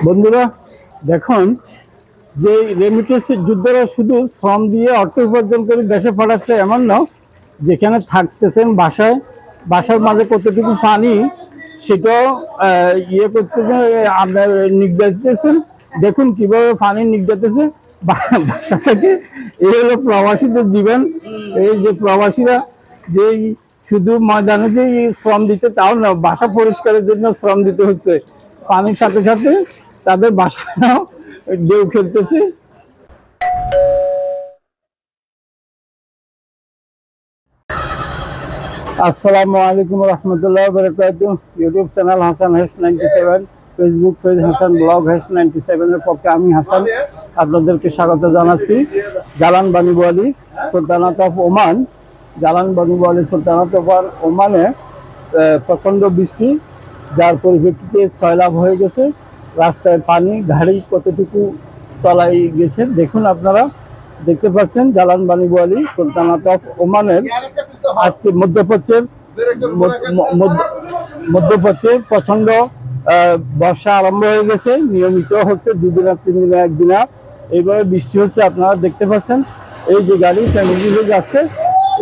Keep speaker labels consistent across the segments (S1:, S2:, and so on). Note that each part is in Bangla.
S1: বন্ধুরা দেখুন যে রেমিটেন্স যোদ্ধারা শুধু শ্রম দিয়ে অর্থ উপার্জন করে দেশে পাঠাচ্ছে এমন না, যেখানে থাকতেছেন বাসার মাঝে কতটুকু পানি সেটাও ইয়ে করতেছে, আপনার নিগড়াতেছেন। দেখুন কিভাবে পানি নিগড়াতেছে বাসা থেকে। এই হলো প্রবাসীদের জীবন। এই যে প্রবাসীরা যে শুধু ময়দানে যে শ্রম দিতে তাও না, বাসা পরিষ্কারের জন্য শ্রম দিতে হচ্ছে। পানির সাথে সাথে তাদের বাসায়ও ঢেউ খেলতেছে। আসসালামু আলাইকুম রহমতুল্লাহ বারাকাতুহু। ইউটিউব চ্যানেল হাসান হেস 97, ফেসবুক পেজ হাসান ব্লগ হেস 97 এর পক্ষে আমি হাসান আপনাদেরকে স্বাগত জানাচ্ছি। Jalan Baniwali sultanate of Oman, Jalan Baniwali sultanate of ওমানে প্রচণ্ড বৃষ্টি, যার পরিপ্রেক্ষিতে সয়লাভ হয়ে গেছে। রাস্তায় পানি, গাড়ি কতটুকু তলায় গেছে দেখুন। আপনারা দেখতে পাচ্ছেন জালান বানিওয়ালি সুলতানাত অফ ওমানের আজকে মধ্যপ্রাচ্যে প্রচন্ড বর্ষা আরম্ভ হয়ে গেছে। নিয়মিত হচ্ছে, দুদিন আর 3 দিনে একদিন এইভাবে বৃষ্টি হচ্ছে। আপনারা দেখতে পাচ্ছেন এই যে গাড়ি ফ্যামিলি নিয়ে যাচ্ছে,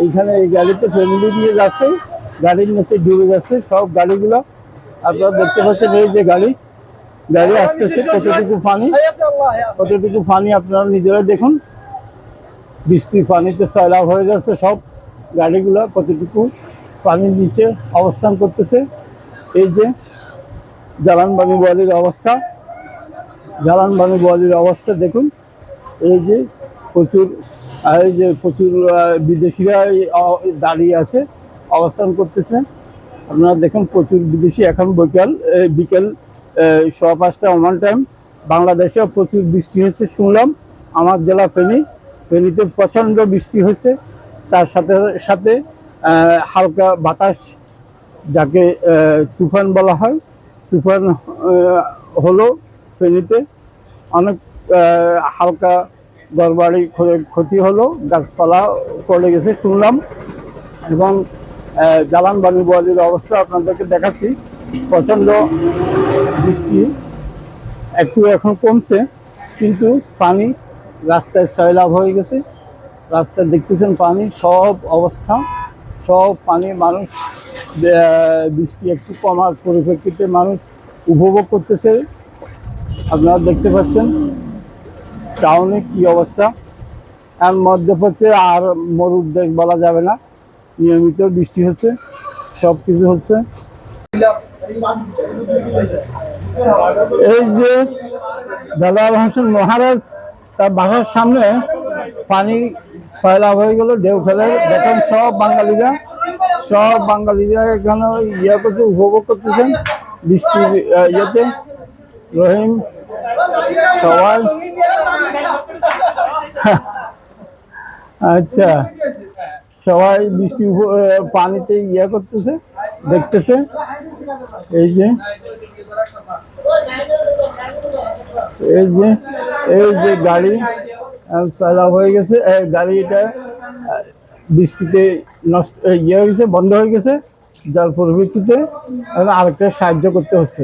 S1: এইখানে এই গাড়িতে ফ্যামিলি নিয়ে যাচ্ছে, গাড়ির নিচে ডুবে যাচ্ছে সব গাড়িগুলো। আপনারা দেখতে পাচ্ছেন এই যে গাড়ি আসতেছে, কতটুকু পানি আপনারা নিজেরা দেখুন। বৃষ্টির পানিতে সয়লাভ হয়ে যাচ্ছে সব গাড়িগুলো, কতটুকু পানির নিচে অবস্থান করতেছে। এই যে জালান বানিওয়ালির অবস্থা দেখুন। এই যে প্রচুর বিদেশিরা দাঁড়িয়ে আছে, অবস্থান করতেছে। আপনারা দেখুন প্রচুর বিদেশি। এখন বিকেল 5:15 ওমান টাইম। বাংলাদেশেও প্রচুর বৃষ্টি হয়েছে শুনলাম। আমার জেলা ফেনীতে প্রচণ্ড বৃষ্টি হয়েছে, তার সাথে সাথে হালকা বাতাস, যাকে তুফান বলা হয়, তুফান হলো ফেনীতে। অনেক হালকা ঘরবাড়ি ক্ষতি হলো, গাছপালা পড়ে গেছে শুনলাম। এবং জালান বানিওয়ালির অবস্থা আপনাদেরকে দেখাচ্ছি। প্রচণ্ড বৃষ্টি, একটু এখন কমছে, কিন্তু পানি রাস্তায় সয়লাভ হয়ে গেছে। রাস্তায় দেখতেছেন পানি, সব অবস্থা, সব পানি। মানুষ বৃষ্টি একটু কমার পরিপ্রেক্ষিতে মানুষ উপভোগ করতেছে। আপনারা দেখতে পাচ্ছেন টাউনে কি অবস্থা। আর মধ্যপ্রাচ্যে আর মরুর দেশ বলা যাবে না, নিয়মিত বৃষ্টি হচ্ছে, সব কিছু হচ্ছে। এই যে দেলোয়ার হোসেন মহারাজ, তার বাসার সামনে পানি সয়লাভ হয়ে গেল, ঢেউ ফেলে। দেখেন সব বাঙালিরা এখানে করছে, উপভোগ করতেছেন বৃষ্টির ইয়েতে। রহিম সবাই আচ্ছা, সবাই বৃষ্টি পানিতে করতেছে, দেখতেছে। এই যে গাড়ি সয়লাভ হয়ে গেছে, গাড়িটা বৃষ্টিতে নষ্ট হয়েছে, বন্ধ হয়ে গেছে, যার পরিপ্রেক্ষিতে আরেকটা সাহায্য করতে হচ্ছে।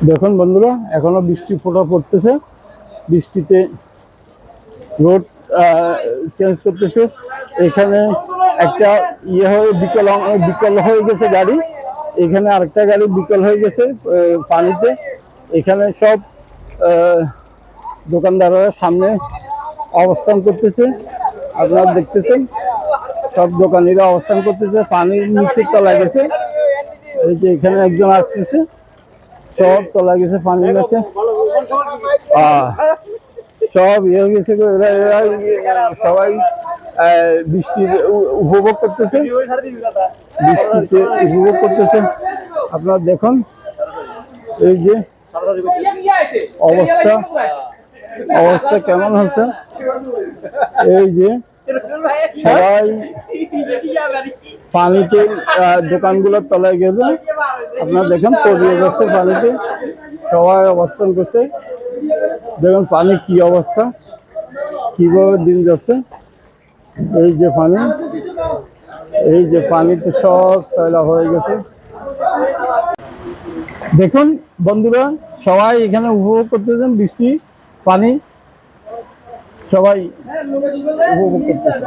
S1: দেখুন বন্ধুরা, এখনো বৃষ্টি ফোঁটা পড়তেছে, বৃষ্টিতে রোড চেঞ্জ করতেছে। এখানে একটা বিকল হয়ে গেছে গাড়ি, এখানে আরেকটা গাড়ি বিকল হয়ে গেছে পানিতে। এখানে সব দোকানদাররা সামনে অবস্থান করতেছে, আপনারা দেখতেছেন সব দোকানিরা অবস্থান করতেছে, পানির নিচে তলা গেছে। এই যে এখানে একজন আসতেছে, সব তলা গেছে, পানির নিচে সব হয়ে গেছে। এরা সবাই বৃষ্টির উপভোগ করতেছে, আপনারা দেখুন এই যে অবস্থা কেমন হচ্ছে। এই যে সবাই পানিতে, দোকানগুলোর তলায় গেছে, আপনারা দেখেন তলিয়ে যাচ্ছে পানিতে, সবাই অবস্থান করছে। দেখুন পানি কি অবস্থা, কিভাবে দিন যাচ্ছে। এই যে পানিতে সব সয়লাভ হয়ে গেছে। দেখুন বন্ধুরা সবাই এখানে উপভোগ করতেছেন বৃষ্টি পানি, সবাই উপভোগ করতেছেন।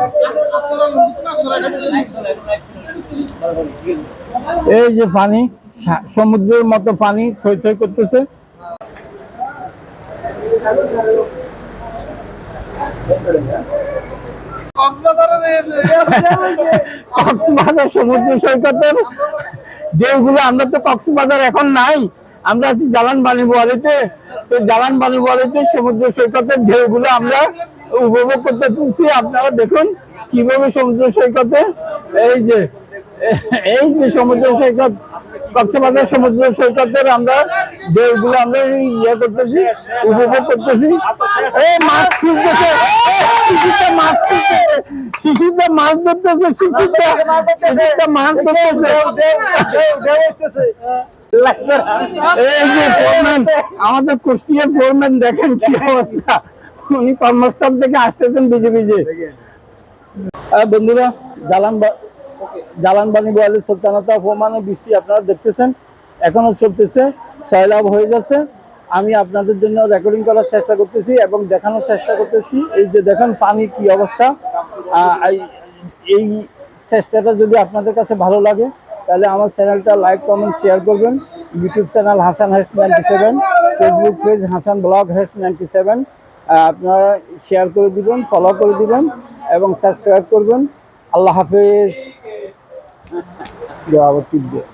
S1: এই যে পানি, সমুদ্রের মতো পানি থই থই করতেছে। কক্সবাজার সমুদ্র সৈকতের ঢেউগুলো, আমরা তো কক্সবাজার এখন নাই, আমরা আছি জালান বাণীবুয়ালিতে। তো জালান বাণীবুয়ালিতে সমুদ্র সৈকতের ঢেউগুলো আমরা উপভোগ করতেছি। আপনারা দেখুন কিভাবে সমুদ্র সৈকতে এই যে সমুদ্র সৈকত, কক্সবাজার সমুদ্র সৈকতের আমরা ঢেউগুলো আমরা ইয়ে করতেছি, উপভোগ করতেছি। এই মাছ খুঁজতেছে, শিশিরটা মাছ খুঁজতেছে, শিশিরটা মাছ ধরতেছে, শিশিরটা মাছ ধরতেছে। এই যে ফোরম্যান, আমাদের কুষ্টিয়ার ফোরম্যান দেখেন কি অবস্থা, উনি কর্মস্থল থেকে আসতেছেন ভিজে ভিজে। বন্ধুরা জালান বাণীবুয়ালি সুলতানাত অফ ওমানের বৃষ্টি আপনারা দেখতেছেন, এখনো চলতেছে, সয়লাব হয়ে যাচ্ছে। আমি আপনাদের জন্য রেকর্ডিং করার চেষ্টা করতেছি এবং দেখানোর চেষ্টা করতেছি। এই যে দেখেন পানির কি অবস্থা। এই চেষ্টাটা যদি আপনাদের কাছে ভালো লাগে তাহলে আমার চ্যানেলটা লাইক কমেন্ট শেয়ার করবেন। YouTube channel Hasan hash 97, Facebook page Hasan blog hash 97, আপনারা শেয়ার করে দিবেন, ফলো করে দিবেন এবং সাবস্ক্রাইব করবেন। আল্লাহ হাফেজ। আবার টিপ দিয়ে